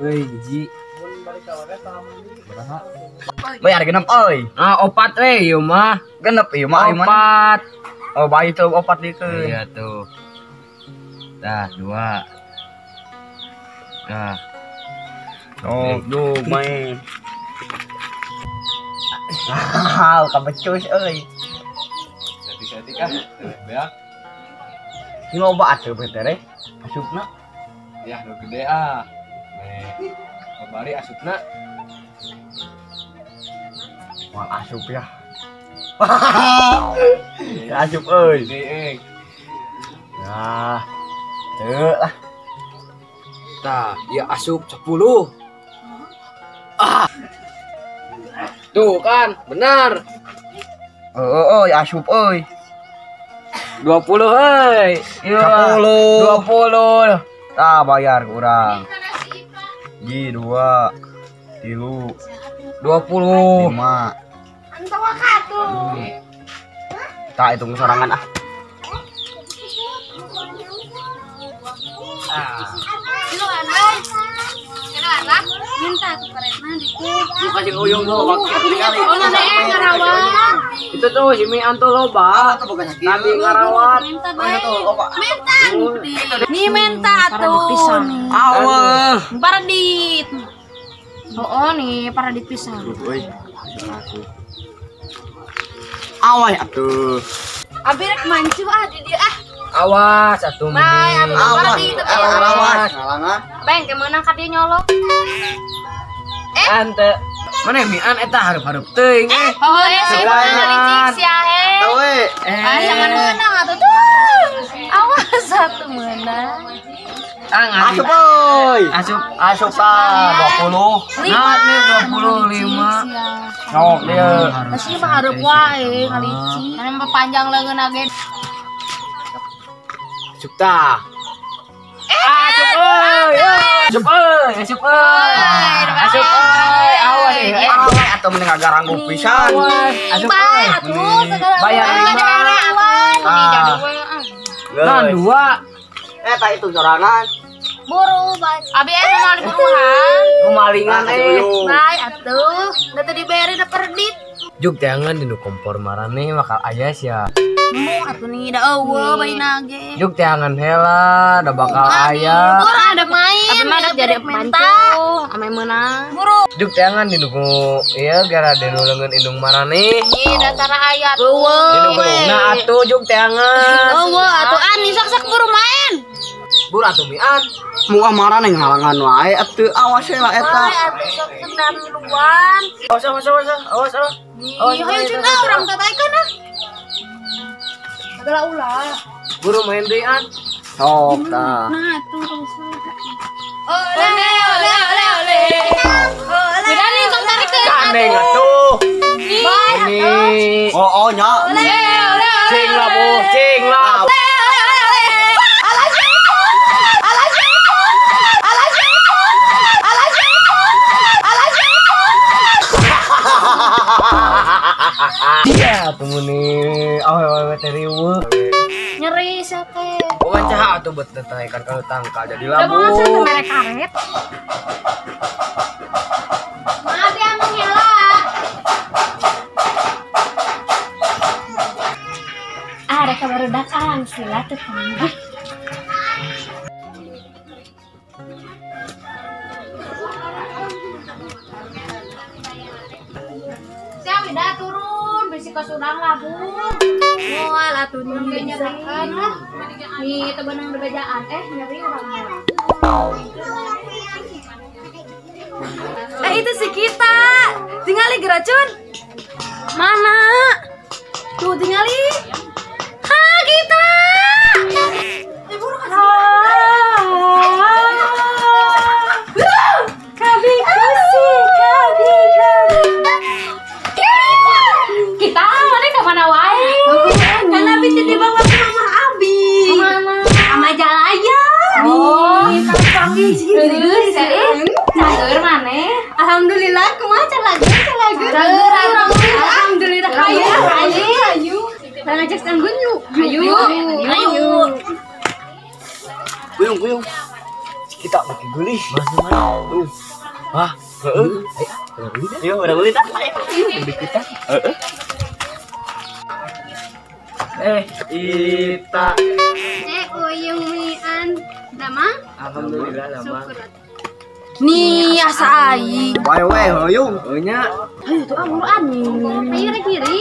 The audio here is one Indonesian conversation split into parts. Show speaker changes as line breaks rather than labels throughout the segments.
Euy hiji.
Bayar genep euy.
Ah opat we ieu mah.
Genep ieu mah ieu mah.
Opat.
Oh bayi tuh opat dikeun.
Iya tuh. Dah 2. Dah.
Oh, duh main. Ah, kabecus euy.
Setik-setik ah. Beak.
Ini loba atuh betere. Asupna.
Ya nu gede ah. Nih. Kembali asupna.
Wah, asup ya. Asup euy.
Gede
Nah. Teu lah.
Tah, ya asup 10. Ah. Tuh kan, benar.
Oh, asup euy.
20 euy. Iya.
10.
20.
Tah bayar kurang. Ji 2 3
20.
5.
Antara katu.
Tak hitung sorangan ah.
Minta tuh karena diku.
Lu kasih uyung tuh waktu kali.
Oh, nenek ngarawan.
Itu tuh si Mian tuh loba. Tadi ngarawat.
Minta baik. Minta. Nih minta tuh.
Awah.
Paradit. Oh, nih paradit pisang.
Euy. Awah atuh.
Abi rek mancu ah di dia ah.
Awas atuh
Bye,
mending.
atuh. Paradit.
Awas. Ngalangan.
Beng kemana ka dia nyolok?
Ante. Mana Mian eta hareup-hareup teuing
Oh, sih licik sia he.
Tahu we.
Ah, jangan menang atuh tuh. Awas satu menang.
Asup euy.
Asup
Tah 20.
Nah, nih 25.
Sok dia.
Masih mah hareup wae ngalici. Anu mah panjang leungeun age.
Asup tah. Asup euy. Asup euy. Asup euy. Asup euy. Awas
Awah atuh mending ngagaranggu pisan.
Asup
Bae
euy.
atuh segala.
Bayar 5.
Jadi we
Nah, 2.
Eta itu sorangan.
buru bae. Abi mau di buruhan.
Kemalingan
Bae atuh. Da tadi dibere da perdit.
Juk jangan dinu kompor marane bakal aya sia.
Mu atuh nih da eueuh bae nage.
Juk jangan hela da bakal aya.
Buru ada main. Tapi mah ada jadi pancu. Ame meunang. Buru.
Juk jangan dinu ieu gara dinu leungeun indung marane.
Ih datara aya
Dinu
eueuh.
gulungna atuh juk jangan.
Eueuh atuh ani sak-sak buru main.
Bur atuh Mian.
Muah marane ngalangan wae atuh awas we lah eta.
Bae atuh sok sedang duluan.
Awas.
Ih hayu cenah urang tataikeun ah. Adalah ulah.
Buru main deui an.
Sok tah.
Nah tuh terus. Ole. Udah nih sok tarik ke.
Gandeng atuh.
Bae atuh.
Ini.
Oh nya.
Cing lah Bu, cing lah. Iya, tunggu nih. Awe teriu.
Nyeri sia teh.
Bukan caha atuh bet tetaikan kalau tangkal jadi
Udah mau ngasih
labu.
merek karet. Maaf ya menghela. Ada kabar datang sila tuh kan. Siapa dah turun, bisi kesurang labu. Mual atuh nih nyerikan lah. Nih tebenang bebejaan nyeri urang. Itu si kita. Tingali geracun. Mana? Tuh tingali. Ha kita. Kabi kusi, kabi. Kita mana kemana wae? Kan Abi dibawa ke mama Abi. Kemana? Sama Jalaya. Oh, canggih sih. Cager mana? Alhamdulillah, kumaha calager. Alhamdulillah hayu. Kita ngajak sanggun yuk. Hayu.
Kuyung. Kita pakai gulih.
Mana? Wah, heeh. Ayo, udah gulih dah. Gulih kita. Heeh. Ita.
Uyung mian. Dama?
Alhamdulillah lama.
Nih asa aing.
Wae hoyong.
Nya.
Ayo tuh amuran. Ayo rek kiri.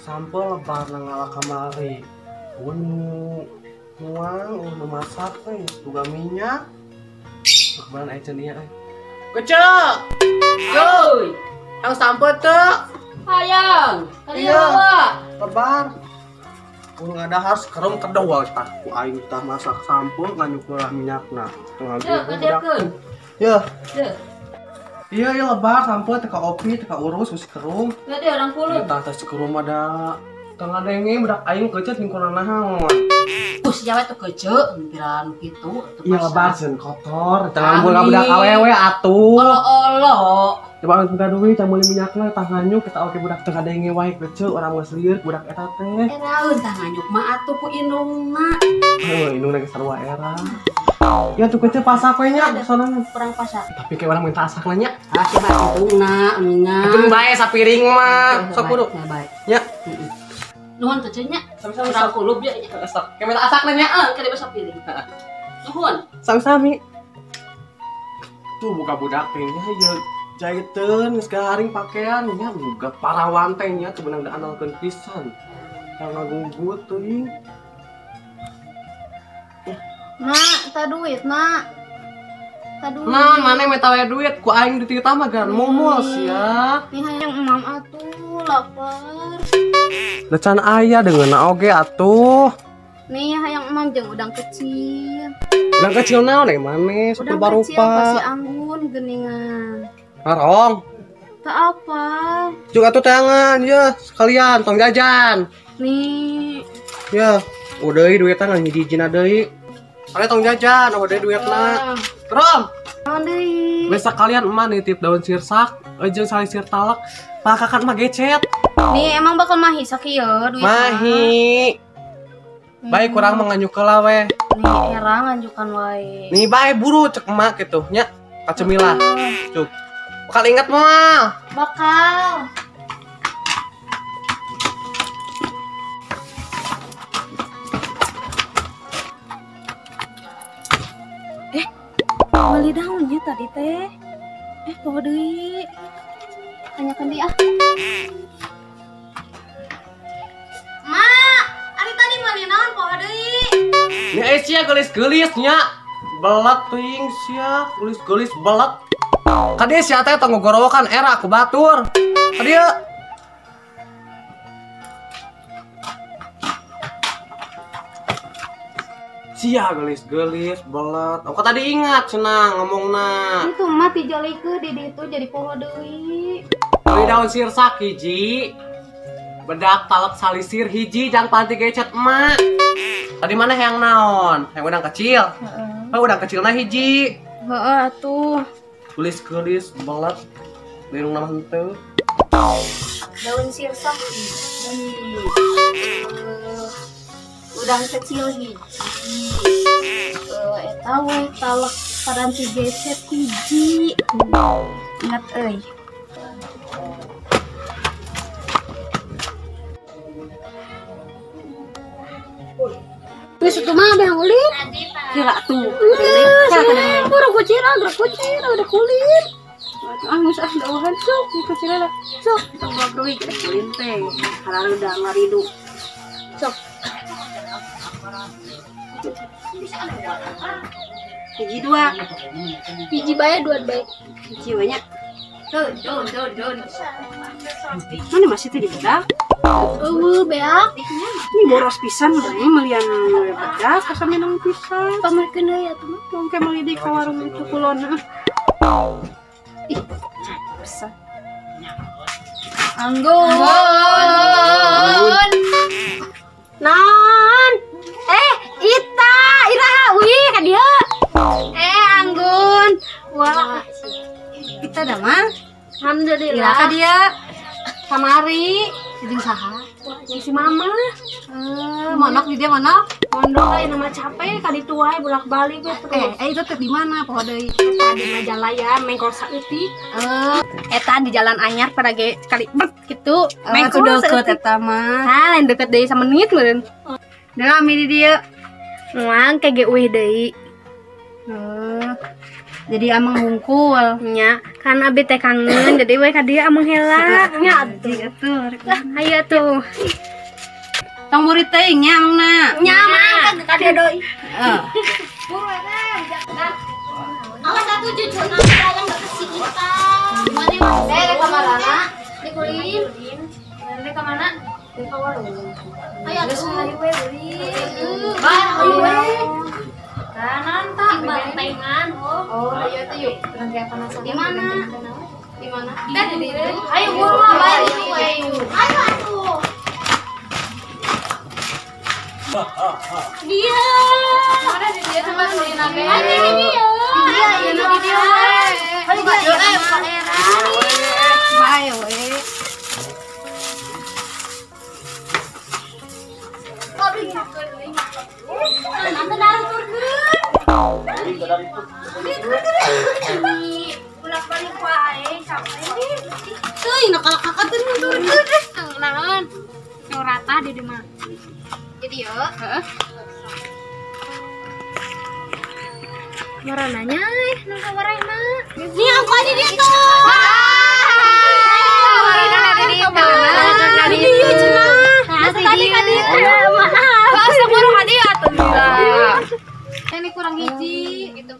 Sampel lebar ngalah kamari. Nuang memasak juga minyak. Kebetulan aja nih ya. Kecil. Yoi. Yang sampel tuh.
Hayang.
Iya. Lebar. Udah ada harus kerem kedua aku aing tah masak sampel nganyukur minyakna. Ya. Iya lebar sampel teka opi teka urus mesti kerum.
Gede orang kulit.
Kita tes kerum ada tengah denge budak aing kecet lingkungan naon.
Us jawa tuh kece, pikiran gitu.
Iya lebar sen kotor. Jangan bola budak awewe atuh.
Olo.
Coba buka duit can meuli minyakna tah nganyuk kita oke budak tengah denge wae kece urang geus lieur budak eta teh.
Eraeun tah nganyuk mah atuh ku indungna.
Heuh indung lagi sarua era. Ya tuh kece pasak we nya sorangan.
Perang pasak.
Tapi kayak orang minta asak nya.
Ah si mah indungna minyak.
Itu bae sapiring mah. Sok kudu.
Baik.
Nya.
Nuhun tuh cenah.
Sami-sami
Urang kulub dia.
sok. Kayak minta asak nya.
Kada bisa piring. Nuhun.
Sami-sami. Tuh buka budak teh nya ya jaiteun geus garing pakaian nya boga parawan teh nya teu beunang da analkeun pisan. Yang ngagunggut teuing.
Mak, ta duit, Mak. Ta duit.
Nah, mana minta we duit ku aing dititah mah gan momos ya.
Nih hayang emam atuh, lapar.
Lecan aya dengan oge atuh.
Nih hayang emam jeung udang kecil.
Udang kecil naon maneh
Udang
super
kecil
barupa.
pasti anggun geuningan.
Harong.
Tak apa.
Juga tuh tangan ya sekalian tong jajan.
Nih.
Ya, udah duitnya nggak nyidijin deui. Kalian tong jajan, udah duitna. Krom.
Naon deui?
Besok kalian emak nitip daun sirsak, jeung sali sir talak. Pakakan mah gecet.
Nih emang bakal mahi sakieu duit.
Mahi. Baik kurang menganyuk heula we.
Nih era nganjukan wae.
Nih bae buru cek emak gitu nya. Kacemilah. Cuk. Bakal inget mah.
Bakal. Beli daunnya tadi teh. Bawa deui. Tanyakan dia. Mak, ari tadi meuli naon bawa deui?
Nya sia gelis-gelis nya. Belat teuing sia, gelis-gelis belat. Kadieu sia teh tong ngogorowokan era ku batur. Kadieu sia gelis-gelis belat. Oh tadi ingat cenah ngomongna.
Itu mah dijalikeun di ditu jadi poho deui.
Beli daun sirsak hiji. Bedak talep salisir hiji jang panti gecet emak. Tadi mana yang naon? Yang udang kecil. Oh udang kecilna hiji.
Heeh atuh.
Gelis-gelis belat. Lirung nama henteu.
Daun sirsak hiji. Udang kecil hiji. Eta we talak paranti gecet hiji. Ingat euy. Wis itu mah behang ulit. Kira tuh. Buru kucing, gerak kucing, udah kulit. Angus dawahan sok, kucing ada. Sok, tong duit kita kulit teh. Harang udah ngaridu. Sok. Hiji dua. Hiji bae dua bae. Hiji banyak. Don. Mana masih tadi bedak? Beak. Ini boros pisan bae melian bedak kasami nang pisan. Pamerkeun deui atuh mah. Mungkin meuli di ka warung itu kulonna. Ih, pisan. Anggun. Non. Ita, iraha wih ka dieu. Anggun. Wah. Ita da mah. Alhamdulillah. Ira ka dia. Kamari. Jeung saha? yang si mama.
Monok di dia monok.
Mondok lain nama capek kali tuai bolak-balik we terus.
Itu teh di mana poho deui?
Tadi Majalaya mengkol saeutik. Eta di jalan anyar pada ge sekali gitu.
Mengkol deket eta mah.
Lain deket deui samenit meureun.
Da lami di dieu.
Moang ke ge euih deui.
Jadi amang hungkul.
Nya, kan abi teh kangen jadi we ka dieu amang heula. Nya atuh. Ayo tuh.
Tong murid teh nya amangna.
Nya mah ka dieu deui.
Awas satu cucu nanti dalam bekasi kita. Mana
Ke kamarana.
di kulin?
Nanti ke mana? Ke warung.
Ayo tuh.
Ayo we.
Kanan tak bantengan.
Oh, ayo tuh yuk. Nanti apa nasa?
Di mana?
Di mana?
Ayo buru balik ini. Ayo atuh. Dia.
Mana di dia tempat beli nabe?
Ayo dia. Dia ya di dia. Ayo pangeran.
Bae we.
Nanti darah turun. Bolak-balik wae capek.
Tuh, nakal kakak turun. Naon? Yang rata di mah.
Jadi yo.
Marananya nu kawarai mah.
Ini apa di dia tuh?
Tadi kan dia. Maaf. Seburu hadiah tuh bilang. Ini kurang hiji gitu.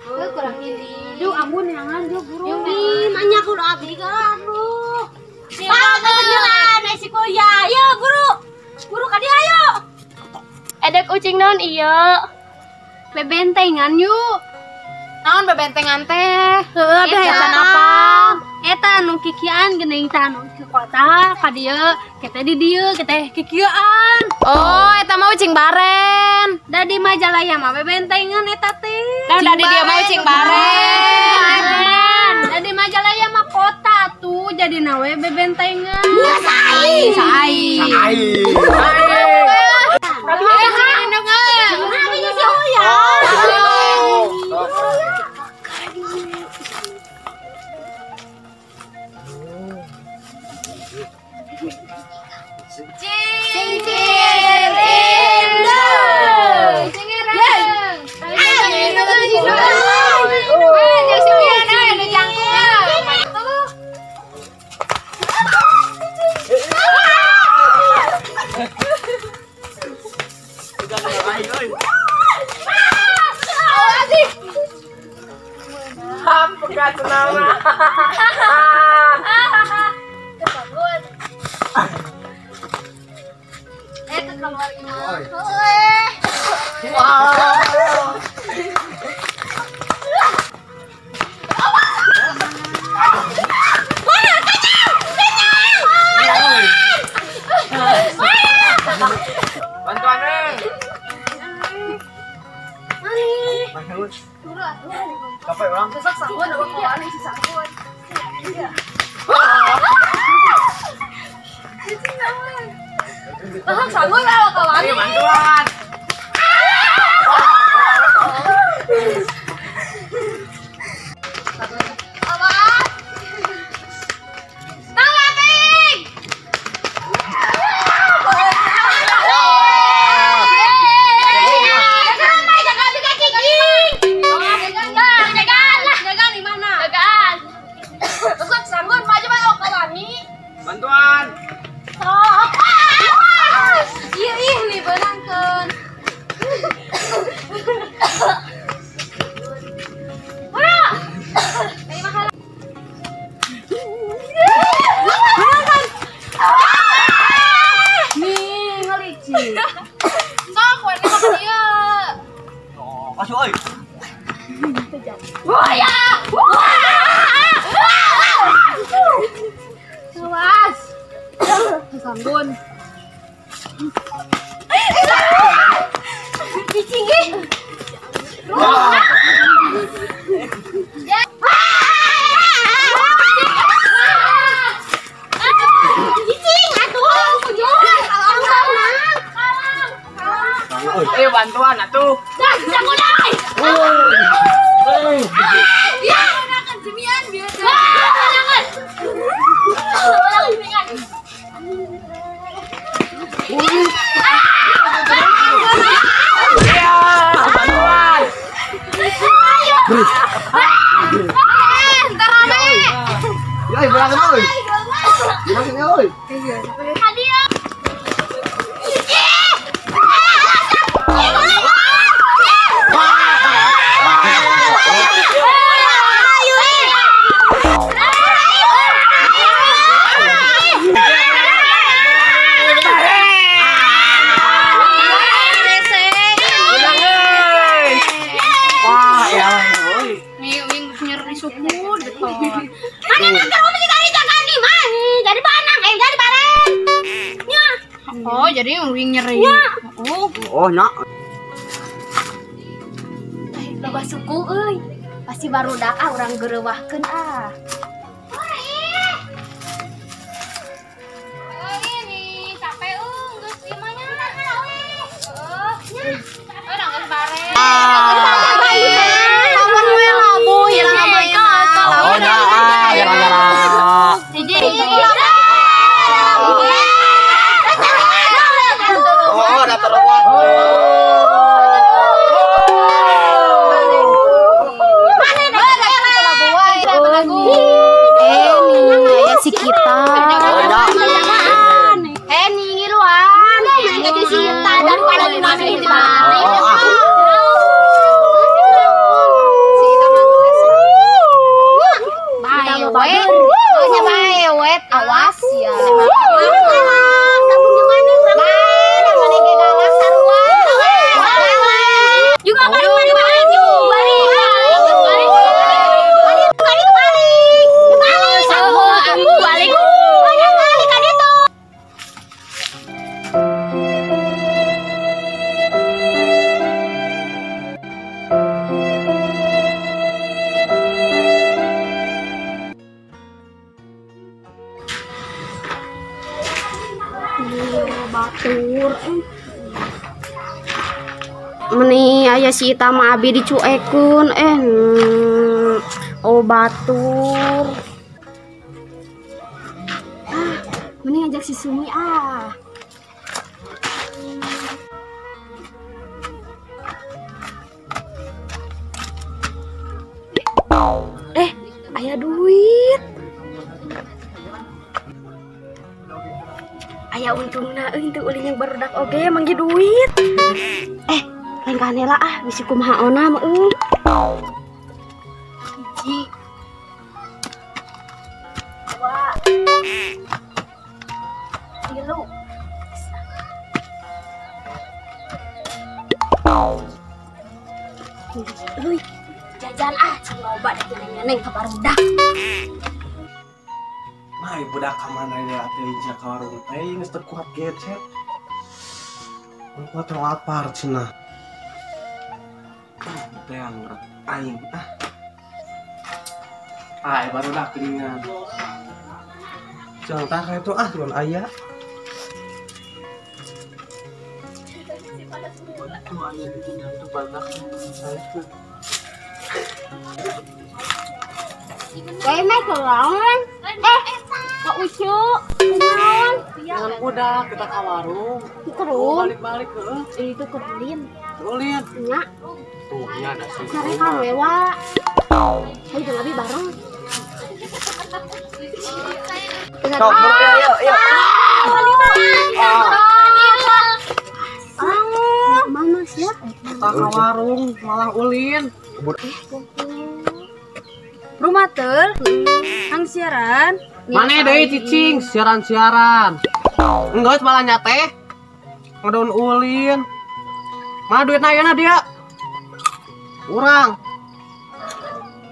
Kurang hiji. Duh, ampun jangan duh guru.
Ini nanya guru abdi kan lu. Pak, kebetulan si kuliah. Ayo guru. Guru ka dia ayo.
Edek ucing naon iya? Bebentengan yuk. Naon bebentengan teh? Heeh, bebentengan apa? Eta nu kikian geuning tah nu ke kota ka dieu, kita di dieu, kita kikian. Oh, eta mah ucing baren. Da di Majalaya mah bebentengan eta teh. Da di dieu mah ucing baren. Da di Majalaya mah kota tuh jadi nawe bebentengan.
Sai.
Tapi ini enggak.
Namanya si Uya.
Capek orang. Ayo bantuan.
Bantuan.
Iya nih benangkeun.
berangkat euy. Berangkat euy.
Hadiah.
Oh, jadi wing nyeri.
Oh, nya.
Loba suku euy. Pasti barudak urang geureuwahkeun ah.
Ini capek geus ieu mah nya. Urang geus bare.
Lamun we labuh ya main.
Oh, nya. Gara-gara. Oh, ada terowongan.
Si kita. Heni ngiluan. Jadi si kita daripada di mana di balik. Bae wet awas ya. Juga balik. Batur meni aya si Ita mah abi dicuekeun oh batur meni ngajak si Sumi aya duit aya untungna teu ulin yang barudak oge manggi duit lain kanela bisi kumaha ona mah hiji dua tilu jajan cing loba da neng ka barudak.
Mai budak ka mana ya teh ija ka warung teh geus teu kuat gecet. Kuat lapar cenah. Teh angrat aing barudak geuningan. Jangan tah ka itu cuman aya.
Kayak kelangan. Kak Ucu, kenalan.
Jangan budak kita ka warung.
Terus
Balik-balik heeh.
itu kerlin.
Ulin.
Nya,
Tuh, iya ada sih.
cari kan wewa. Saya udah lebih bareng.
Sok, yuk.
Mana sih?
Kita ka warung malah ulin.
Rumah teh, hang siaran.
Mana deui cicing siaran-siaran. Enggak malah nyate. Ngedaun ulin. Mana duitna ayeuna dia? Urang.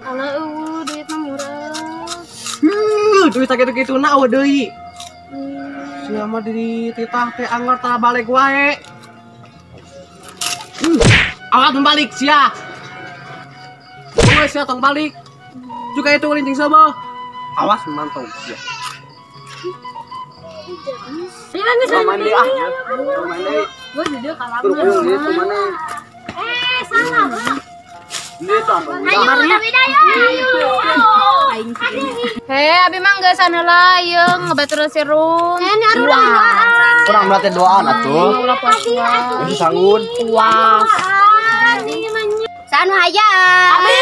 Kalau duitnya murah.
Duit sakitu-kitu na awe deui. Sia mah di titah teh anggar tah balik wae. Awas balik sia. Kowe sia tong balik. Juga itu ulin jeung sabah. Awas mantau sia.
Mandi mandi.
Gue jadi kalah.
Terus gitu mana?
Salah.
Gitu apa?
Abi mah geus saneula yeung ngebatur si Rum.
Kurang berarti doaan atuh.
Ulah puas-puas.
Masih sanggun.
Puas.
Sanu aja. Abi.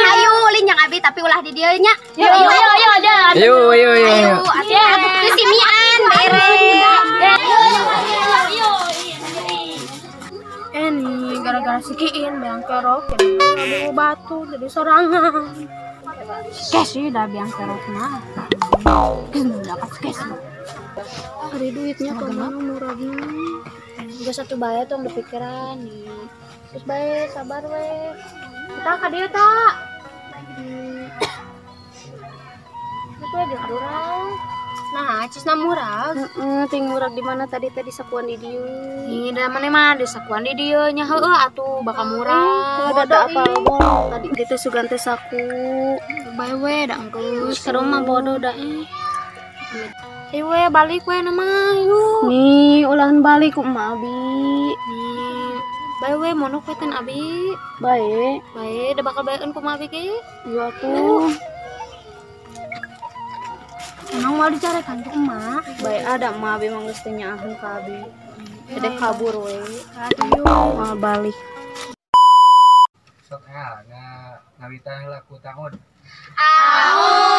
Ayu ulin yang deui nya.
Yo dah.
Ayo.
Ya, ke simian beres.
Ini gara-gara si Kiin yang kerok jadi batu jadi sorangan. Kes sih udah biang keroknya. Dapat kes. Ada duitnya kemana muradnya? Gak satu bayar tuh yang berpikiran nih. Terus baik sabar weh. Kita ke dia tak. Itu aja kurang. Nah, cisna murag.
Ting murag di mana tadi sakuan di dieu.
Ini da mana mah di sakuan di dieu nya heueuh atuh bakal murag.
Ada apa mau tadi itu sugan teh saku.
Bae we da engkeus.
Ke rumah bodoh dah.
Ayo we balik we na mah yuk.
Nih, ulahan balik ku emak abi.
Nih, bae we monok we ten abi.
Baik.
Bae da bakal baeun ku mah abi ge.
Iya tuh.
Emang mau dicarekan ku emak.
Baik ada emak abi mah geus teu nyaaheun ka abi. Gede kabur we.
Aduh.
Mal balik.
Sok ngawita laku tahun.
Au.